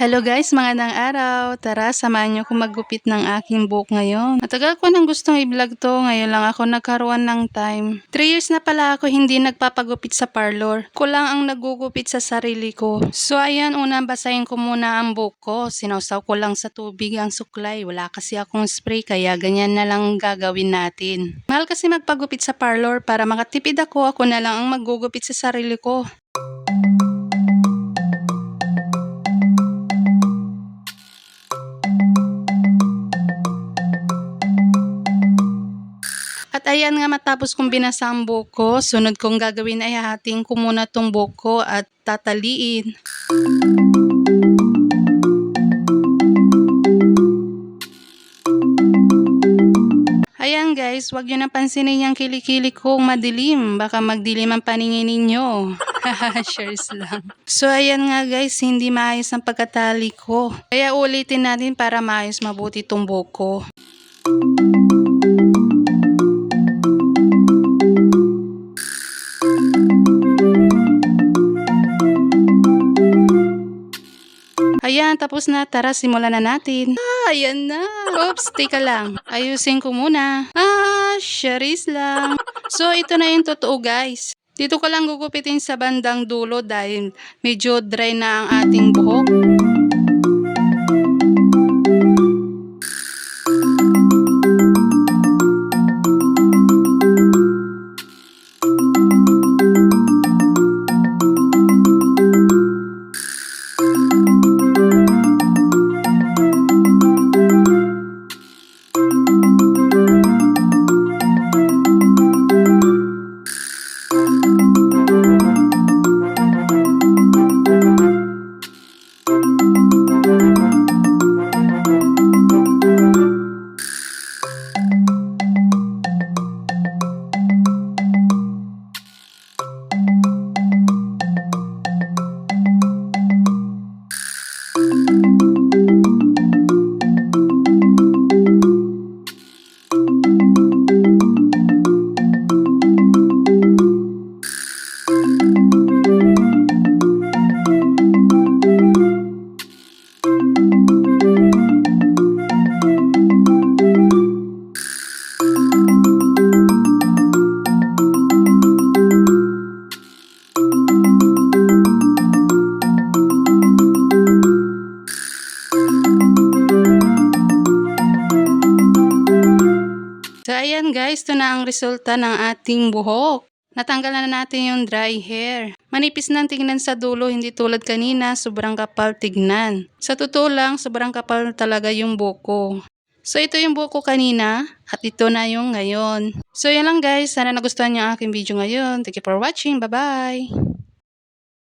Hello guys, magandang araw. Tara, samahan niyo akong maggupit ng aking buhok ngayon. Matagal ko nang gustong i-vlog to, ngayon lang ako nagkaroon ng time. 3 years na pala ako hindi nagpapagupit sa parlor. Ko lang ang nagugupit sa sarili ko. So ayan, una basahin ko muna ang buhok ko. Sinawsaw ko lang sa tubig ang suklay. Wala kasi akong spray kaya ganyan na lang gagawin natin. Mahal kasi magpagupit sa parlor, para makatipid ako na lang ang maggugupit sa sarili ko. At ayan nga, matapos kong binasa ang buhok ko, sunod kong gagawin ay hahatiin ko muna tong buhok ko at tataliin. Ayan guys, wag nyo nang pansinin yung kilikili kong madilim. Baka magdilim ang paningin ninyo. Shares lang. So ayan nga guys, hindi maayos ang pagkatali ko. Kaya ulitin natin para maayos mabuti tong buhok ko. Ayan, tapos na. Tara, simulan na natin. Ayan na. Oops, teka lang. Ayusin ko muna. Sharis lang. So, ito na yung totoo guys. Dito ko lang gugupitin sa bandang dulo dahil medyo dry na ang ating buhok. So ayan guys, ito na ang resulta ng ating buhok. Natanggalan na natin yung dry hair. Manipis na tingnan sa dulo, hindi tulad kanina, sobrang kapal tignan. Sa totoo lang, sobrang kapal talaga yung buhok ko. So ito yung buhok ko kanina at ito na yung ngayon. So yan lang guys, sana nagustuhan niyo ang aking video ngayon. Thank you for watching, bye bye!